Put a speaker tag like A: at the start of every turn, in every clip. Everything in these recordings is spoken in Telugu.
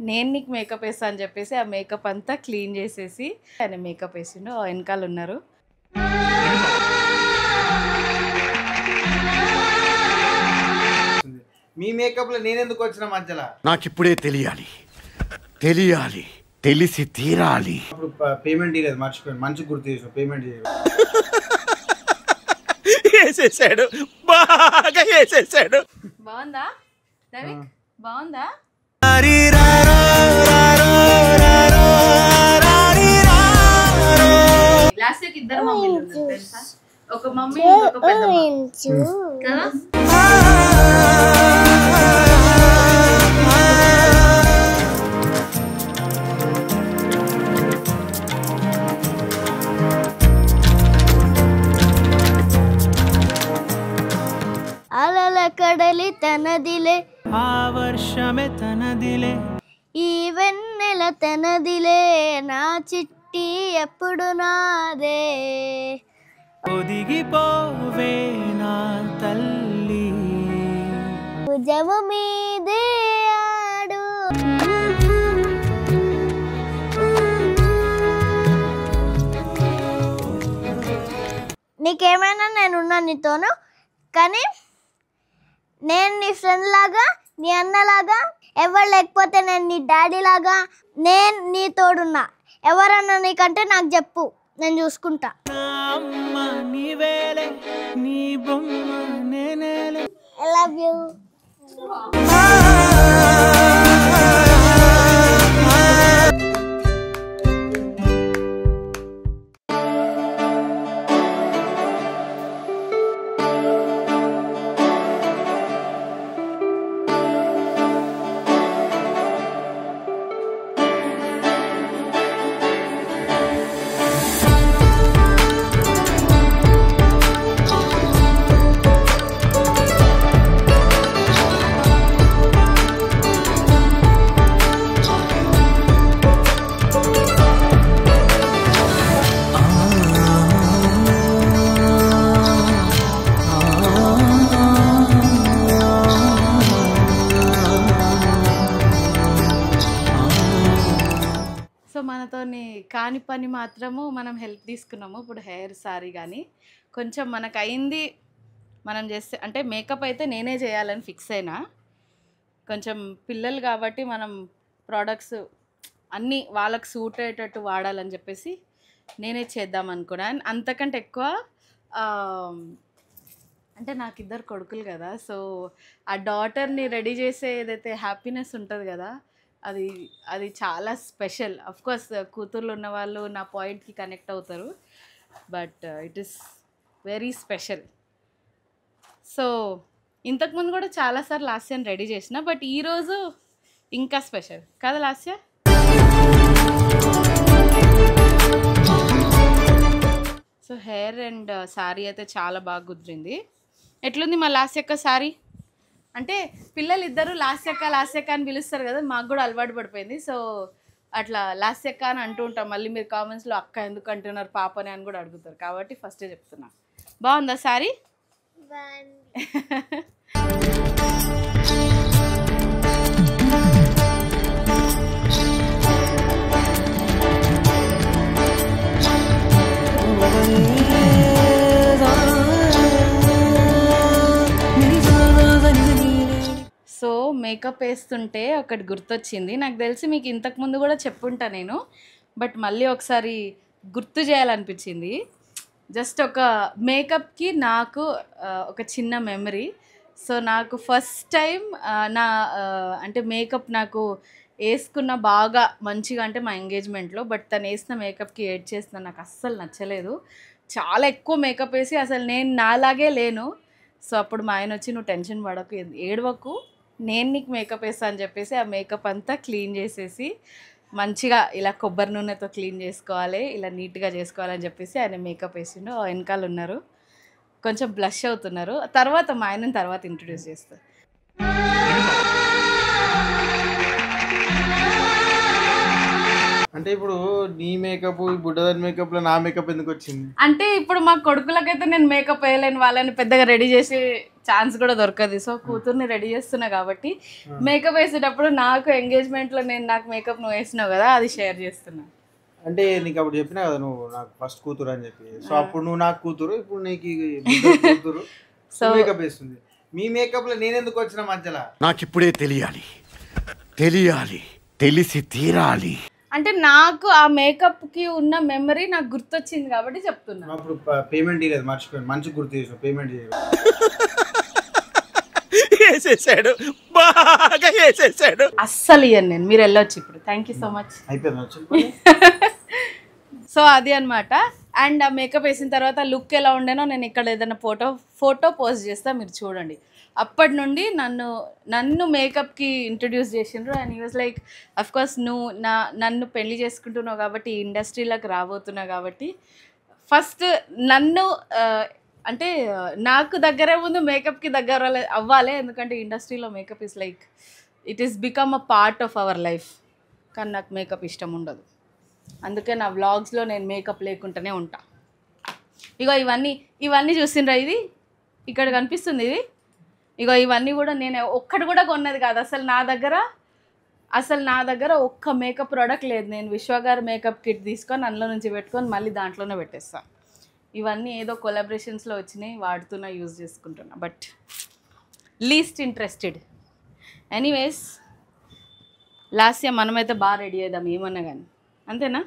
A: నేను నీకు మేకప్ వేస్తా అని చెప్పేసి ఆ మేకప్ అంతా క్లీన్ చేసేసి ఆయన మేకప్ వేసిండు. వెనకాల ఉన్నారు.
B: మీ మేకప్ లో నేనెందుకు వచ్చిన మధ్యలో?
C: నాకు ఇప్పుడే తెలియాలి, తెలిసి తీరాలి.
B: అప్పుడు పేమెంట్ ఇవ్వలేదు, మర్చిపోయాను. మంచి గుర్తు చేసావు, పేమెంట్ చేయలేదు.
C: వేసేసాడు, బాగా వేసేసాడు.
A: బాగుందా రవి? బాగుందా? లాస్ట్ వీక్ ఇద్దరు మమ్మీలు ఉన్నారు తెలుసా? ఒక మమ్మీ ఇంకొక పెద్దమ్మ కదా.
D: అలల కడలి తనదిలే,
E: ఆ వర్షమే తనదిలే,
D: ఈ వెన్నెల తనదిలే, నా చిట్టి ఎప్పుడు నాదే.
E: ఒదిగిపోవే నా తల్లి,
D: భుజము మీదే ఆడు. నీకేమైనా నేనున్నా నీతోను, కానీ నేను నీ ఫ్రెండ్ లాగా, నీ అన్నలాగా, ఎవరు లేకపోతే నేను నీ డాడీ లాగా, నేను నీ తోడున్నా. ఎవరన్నా నీకంటే నాకు చెప్పు, నేను చూసుకుంటా.
E: అమ్మ నీవేలే, నీ బొమ్మ నేనేలే.
D: I love you.
A: మనతోని కాని పని మాత్రము మనం హెల్ప్ తీసుకున్నాము. ఇప్పుడు హెయిర్ సారీ కానీ కొంచెం మనకు అయింది మనం చేస్తే, అంటే మేకప్ అయితే నేనే చేయాలని ఫిక్స్ అయినా. కొంచెం పిల్లలు కాబట్టి మనం ప్రోడక్ట్స్ అన్నీ వాళ్ళకి సూట్ అయ్యేటట్టు వాడాలని చెప్పేసి నేనే చేద్దాం అనుకున్నాను. అంతకంటే ఎక్కువ అంటే నాకు ఇద్దరు కొడుకులు కదా, సో ఆ డాటర్ని రెడీ చేసే ఏదైతే హ్యాపీనెస్ ఉంటుంది కదా, అది చాలా స్పెషల్. అఫ్కోర్స్ కూతుర్లు ఉన్న వాళ్ళు నా పాయింట్కి కనెక్ట్ అవుతారు, but it is very special. So ఇంతకుముందు కూడా చాలాసార్లు లాస్యాన్ని రెడీ చేసిన, బట్ ఈరోజు ఇంకా స్పెషల్ కదా Lasya? So hair and sari అయితే చాలా బాగా కుదిరింది. ఎట్లుంది మా లాస్యక్క శారీ? అంటే పిల్లలు ఇద్దరు లాస్యక్క అని పిలుస్తారు కదా, మాకు కూడా అలవాటు పడిపోయింది. సో అట్లా లాస్యక్క అని అంటూ ఉంటాం. మళ్ళీ మీరు కామెంట్స్లో అక్క ఎందుకు అంటున్నారు పాపని అని కూడా అడుగుతారు, కాబట్టి ఫస్టే చెప్తున్నా. బాగుందా శారీ? సో మేకప్ వేస్తుంటే ఒకటి గుర్తొచ్చింది. నాకు తెలిసి మీకు ఇంతకుముందు కూడా చెప్పుంటా నేను, బట్ మళ్ళీ ఒకసారి గుర్తు చేయాలనిపించింది. జస్ట్ ఒక మేకప్కి నాకు ఒక చిన్న మెమరీ. సో నాకు ఫస్ట్ టైం నా అంటే మేకప్ నాకు వేసుకున్న బాగా మంచిగా అంటే మా ఎంగేజ్మెంట్లో, బట్ తను వేసిన మేకప్కి ఏడ్ చేసిన నాకు అస్సలు నచ్చలేదు. చాలా ఎక్కువ మేకప్ వేసి అసలు నేను నాలాగే లేను. సో అప్పుడు మా ఆయన వచ్చి నువ్వు టెన్షన్ పడకు, ఏడవకు, నేను నీకు మేకప్ వేస్తా అని చెప్పేసి ఆ మేకప్ అంతా క్లీన్ చేసేసి మంచిగా ఇలా కొబ్బరి నూనెతో క్లీన్ చేసుకోవాలి, ఇలా నీట్గా చేసుకోవాలని చెప్పేసి ఆయన మేకప్ వేసిండు. వెనకాల ఉన్నారు, కొంచెం బ్లష్ అవుతున్నారు. తర్వాత మా ఆయనని తర్వాత ఇంట్రడ్యూస్ చేస్తారు.
B: అంటే ఇప్పుడు నీ మేకప్ ఈ బుడ్డదాని మేకప్ లో నా మేకప్ ఎందుకు వచ్చింది?
A: అంటే ఇప్పుడు మా కొడుకులకైతే నేను మేకప్ వేయలేను, వాళ్ళని పెద్దగా రెడీ చేసి ఛాన్స్ కూడా దొరకదు. సో కూతుర్ని రెడీ చేస్తున్నా కాబట్టి మేకప్ వేసేటప్పుడు నాకు ఎంగేజ్మెంట్లో నాకు మేకప్ నువ్వు వేసినావు కదా, అది షేర్ చేస్తున్నా.
B: అంటే నీకు అప్పుడు చెప్పినా కదా నువ్వు నాకు ఫస్ట్ కూతురు అని చెప్పి. సో అప్పుడు నువ్వు నాకు కూతురు, ఇప్పుడు నీకు కూతురు సో మేకప్ వేస్తుంది. మీ మేకప్ లో నేను ఎందుకు వచ్చిన మధ్యలో?
C: నాకిప్పుడే తెలియాలి, తెలిసి తీరాలి.
A: అంటే నాకు ఆ మేకప్ కి ఉన్న మెమరీ నాకు గుర్తొచ్చింది కాబట్టి చెప్తున్నా.
B: అప్పుడు పేమెంట్ ఇవ్వలేదు, మర్చిపోయాను. మంచి గుర్తు చేసావు, పేమెంట్ చేయలేదు.
C: వేసేసాడు, బాగా వేసేసాడు.
A: అస్సలు ఇయ్యను నేను, మీరు వెళ్ళొచ్చు ఇప్పుడు. Thank you so much.
B: అయిపోయింది.
A: సో అది అనమాట. అండ్ ఆ మేకప్ వేసిన తర్వాత లుక్ ఎలా ఉండేనో నేను ఇక్కడ ఏదైనా ఫోటో పోస్ట్ చేస్తా, మీరు చూడండి. అప్పటి నుండి నన్ను మేకప్కి ఇంట్రడ్యూస్ చేసిండ్రు. And he was like, of course నువ్వు నన్ను పెళ్లి చేసుకుంటున్నావు కాబట్టి ఈ ఇండస్ట్రీలోకి రాబోతున్నావు కాబట్టి ఫస్ట్ నన్ను అంటే నాకు దగ్గరే ముందు మేకప్కి దగ్గర అవ్వాలి. ఎందుకంటే ఇండస్ట్రీలో makeup is like it is become a part of our life. కానీ నాకు మేకప్ ఇష్టం ఉండదు, అందుకే నా వ్లాగ్స్లో నేను మేకప్ లేకుండానే ఉంటా. ఇగో ఇవన్నీ చూసిండ్రా, ఇది ఇక్కడ కనిపిస్తుంది, ఇది ఇగో ఇవన్నీ కూడా నేను ఒక్కటి కూడా కొన్నది కాదు. అసలు నా దగ్గర ఒక్క మేకప్ ప్రోడక్ట్ లేదు. నేను విశ్వగారు మేకప్ కిట్ తీసుకొని అందులో నుంచి పెట్టుకొని మళ్ళీ దాంట్లోనే పెట్టేస్తాను. ఇవన్నీ ఏదో కొలాబరేషన్స్లో వచ్చినాయి, వాడుతున్నా, యూజ్ చేసుకుంటున్నా. But least interested. Anyways last year మనమైతే బాగా రెడీ అవుదాం ఏమన్నా కానీ, అంతేనా?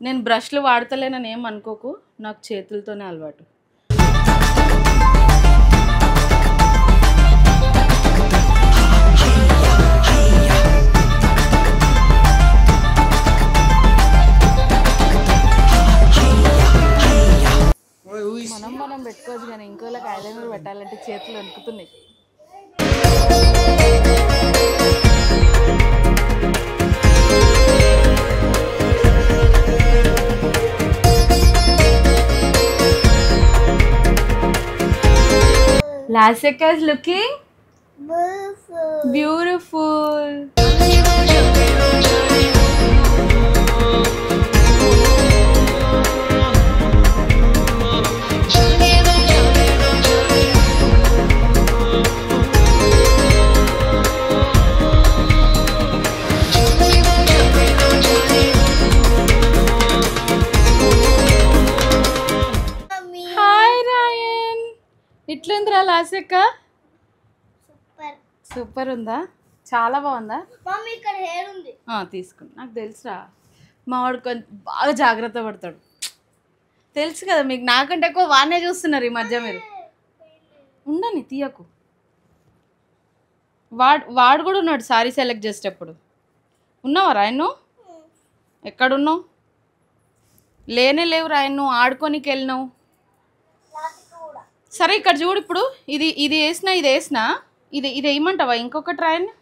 A: నేను బ్రష్లు వాడతలేనని ఏం అనుకోకు, నాకు చేతులతోనే అలవాటు. మనం పెట్టుకోవచ్చు కానీ ఇంకోళ్ళకి ఐలైనర్ పెట్టాలంటే చేతులు వణుకుతున్నాయి. Lasika is looking beautiful. ఇట్లుందిరా లాసిక? సూపర్ ఉందా? చాలా బాగుందా? తీసుకుని నాకు తెలుసురా, మా వాడు కొంచెం బాగా జాగ్రత్త పడతాడు, తెలుసు కదా మీకు. నాకంటే ఎక్కువ వానే చూస్తున్నారు ఈ మధ్య మీరు. ఉండని తీయకు. వాడు కూడా ఉన్నాడు సారీ సెలెక్ట్ చేసేటప్పుడు. ఉన్నావా రాయను? ఎక్కడున్నావు? లేనే లేవు రాయను, ఆడుకోనికి వెళ్ళినావు. సరే ఇక్కడ చూడు, ఇప్పుడు ఇది వేసినా ఇది వేయమంటావా? ఇంకొకటి రాయని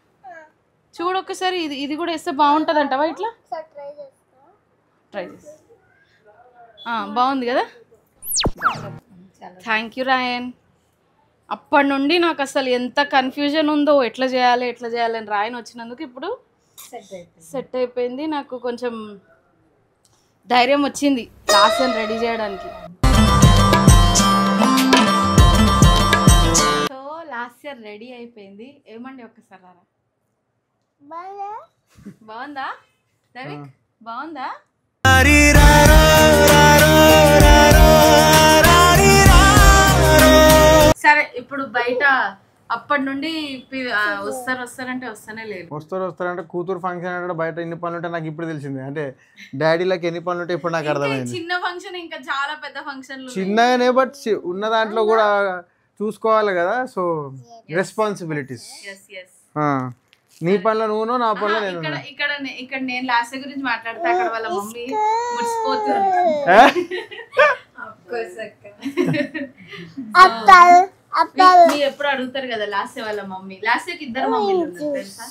A: చూడు ఒక్కసారి, ఇది కూడా వేస్తే బాగుంటుంది అంటావా? ఇట్లా ట్రై చేసి బాగుంది కదా? థ్యాంక్ యూ రాయన్. అప్పటి నుండి నాకు అసలు ఎంత కన్ఫ్యూజన్ ఉందో, ఎట్లా చేయాలి అని రాయన్ వచ్చినందుకు ఇప్పుడు సెట్ అయిపోయింది. నాకు కొంచెం ధైర్యం వచ్చింది లాస్ట్ రెడీ చేయడానికి. లాస్ట్ ఇయర్ రెడీ అయిపోయింది. ఏమండి ఒక్కసారి రారా? బాగుందా దవిక్? బాగుందా? సరే ఇప్పుడు బయట అప్పటి నుండి వస్తారంటే వస్తానే లేదు.
B: వస్తారంటే కూతురు ఫంక్షన్ అంటే బయట ఎన్ని పనులు ఉంటాయి నాకు ఇప్పుడు తెలిసింది. అంటే డాడీలకి ఎన్ని పనులు ఉంటాయి ఇప్పుడు నాకు అర్థమైంది.
A: చిన్న ఫంక్షన్ ఇంకా చాలా పెద్ద ఫంక్షన్
B: చిన్నగానే, బట్ ఉన్న దాంట్లో కూడా చూసుకోవాలి కదా. So responsibilities. నీ పనులు నువ్వు, నా పనులు నేను.
A: ఇక్కడ నేను లాస్ట్ గురించి మాట్లాడితే అక్కడ వాళ్ళ మమ్మీ ముడిసిపోతుంది. మీరు ఎప్పుడు అడుగుతారు కదా లాస్ట్ వాళ్ళ మమ్మీ. లాస్ట్ ఇద్దరు మమ్మీలు ఉన్నారు తెలుసా,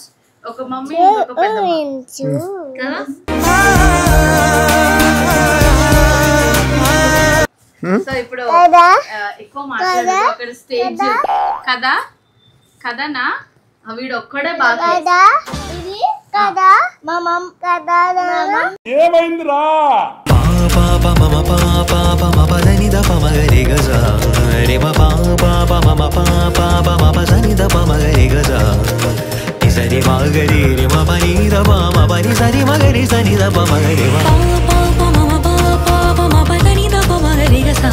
A: ఒక మమ్మీ ఇంకొక పెద్ద కదా. సో ఇప్పుడు ఎక్కువ మాట్లాడు అక్కడ స్టేజ్ కదా కదనా, వీడు ఒక్కడే బాగా
D: కదా మమం కదా
C: ఏమైందిరా
E: పాప మమ పాప మమ దని ద పమగరి గజా రే మ పాప మమ పాప మమ దని ద పమగరి గజా సరి మగరి రే మ పని ద పమ పని సరి మగరి సని ద పమగరి పాప మమ పాప మమ దని ద పమగరి గజా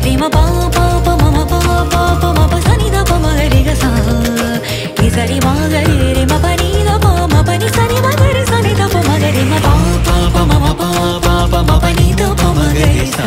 E: రే మ పాప మమ పాప మమ సని ద పమగరి గజా సరి మగరి రే మ పని ద పమ పని సరి మగరి సని ద పమగరి మ పాప మమ పాప మమ పని ద పమగరి సా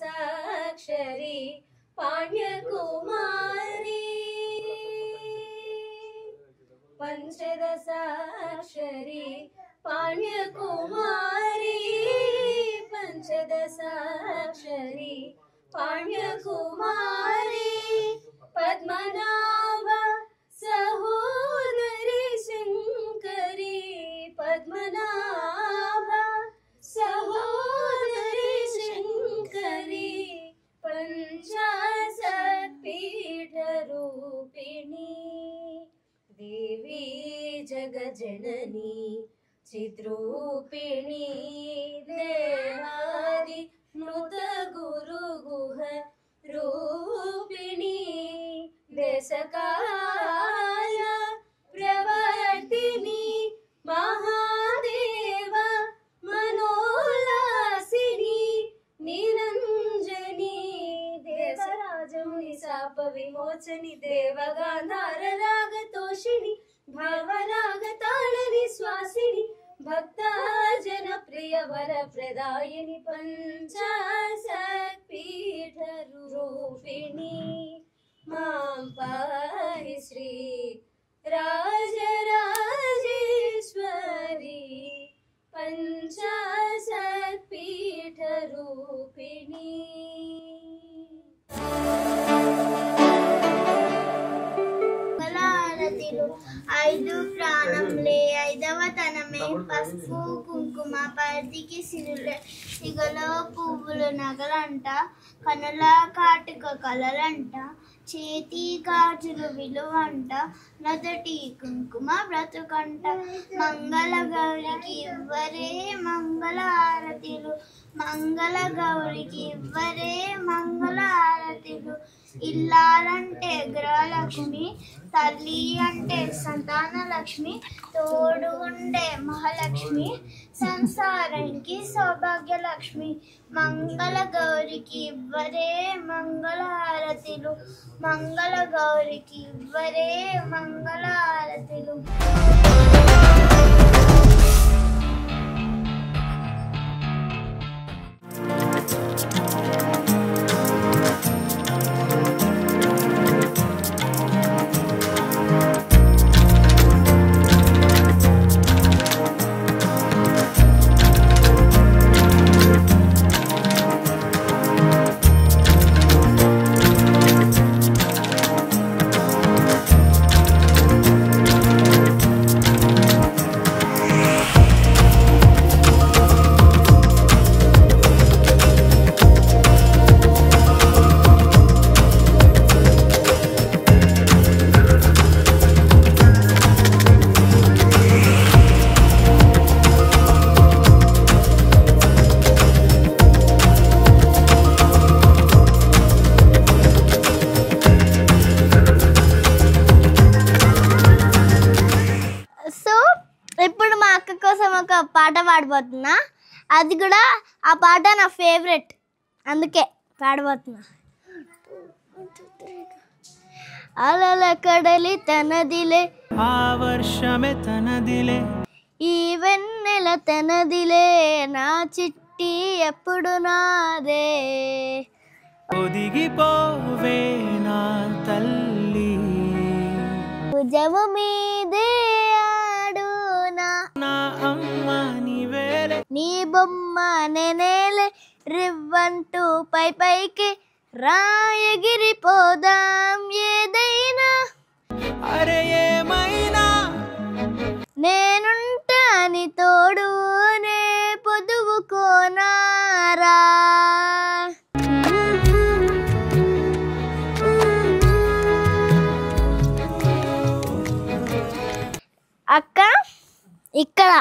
F: పంచదశాక్షరి పాణ్యకుమారి పంచదశాక్షరి పాణ్యకుమారి పంచదశాక్షరి పాణ్యకుమారి పద్మనాభ సహోదరి శంకరి పద్మనాభ సహోదరి శంకరి పంచాశత్పీఠ రూపిణి దేవి జగజనని చిద్రూపిణి దేవాది నృత గురు గుహ రూపిణి దేశకాల ప్రవర్తిని మహాదేవ మనోల్లాసిని నిరంజని దేవరాజముని శాప విమోచని దేవగాంధార రాగతోషిణి భావరాగ తాళని శ్వాసిని భక్తజన ప్రియ వర ప్రదాయని పంచాశత్పీఠ రూపిణి మాం పాహి శ్రీ రాజరాజేశ్వరి పంచాశత్పీఠ రూపిణి.
D: ఐదు ప్రాణంలే ఐదవ తనమే పసుపు కుంకుమ పరిధికి సిరులే సిగలో పువ్వులు నగలంట కనుల కాటుక కలలంట చేతి గాజులు విలువంట నొదటి కుంకుమ బ్రతుకంట మంగళ గౌరికి ఇవ్వరే మంగళ హారతిలు మంగళ గౌరికి ఇవ్వరే మంగళ హారతిలు ఇల్లాలంటే గృహలక్ష్మి తల్లి అంటే సంతాన సంతానలక్ష్మి తోడు ఉండే మహాలక్ష్మి సంసారానికి సౌభాగ్యలక్ష్మి మంగళ గౌరికి ఇవ్వరే మంగళ హారతులు మంగళ గౌరికి ఇవ్వరే మంగళ హారతులు. ఇప్పుడు మా అక్క కోసం ఒక పాట పాడబోతున్నా. అది కూడా ఆ పాట నా ఫేవరెట్, అందుకే పాడబోతున్నా. అలల కడలి తనదిలే
E: ఆ వర్షమే తనదిలే
D: ఈ వెన్నెల తనదిలే నా చిట్టి ఎప్పుడు నాదే
E: ఒదిగిపోవే నా తల్లి
D: భుజము మీదే ఆడునా
E: నా అమ్మ నీవేలే
D: నీ బొమ్మ నేనేలే రివ్వంటూ పై పైకి రాయగిరిపోదాం ఏదైనా
E: అరే ఏమైనా
D: నేనుంటాని తోడు నే పొదువుకోనారా. అక్క ఇక్కడ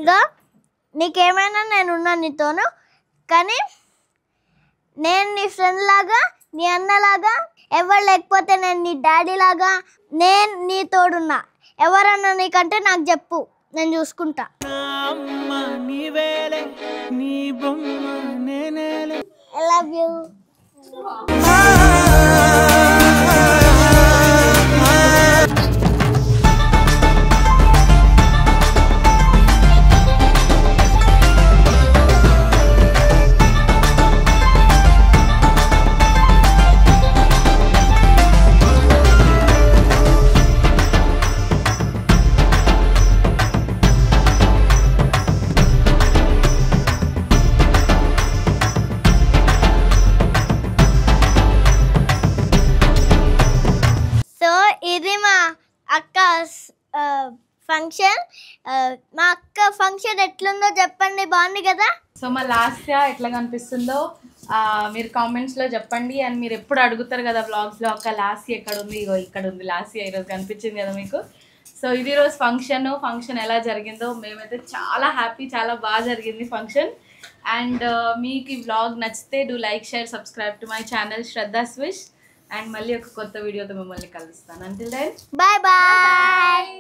D: ఇదో నీకేమైనా నేనున్నా నీతోను, కానీ నేను నీ ఫ్రెండ్ లాగా నీ అన్నలాగా ఎవరు లేకపోతే నేను నీ డాడీ లాగా నేను నీ తోడున్నా. ఎవరన్నా నీకంటే నాకు చెప్పు, నేను చూసుకుంటా.
E: నా అమ్మ నీవేలే నీ బొమ్మ నేనేలే
D: ఐ లవ్ యూ. ఇది మా అక్క ఫంక్షన్. మా అక్క ఫంక్షన్ ఎట్లుందో చెప్పండి, బాగుంది కదా?
A: సో మా లాస్య ఎట్లా కనిపిస్తుందో మీరు కామెంట్స్లో చెప్పండి. అండ్ మీరు ఎప్పుడు అడుగుతారు కదా వ్లాగ్స్లో, అక్క లాస్య ఎక్కడ ఉంది, ఇగో ఇక్కడ ఉంది లాస్య, ఈరోజు కనిపించింది కదా మీకు. సో ఇది రోజు ఫంక్షన్ ఎలా జరిగిందో మేమైతే చాలా హ్యాపీ, చాలా బాగా జరిగింది ఫంక్షన్. అండ్ మీకు ఈ వ్లాగ్ నచ్చితే do like, share, subscribe to my channel Shraddha swish. And మళ్ళీ ఒక కొత్త వీడియోతో మిమ్మల్ని కలుస్తాను. Until then
D: bye bye.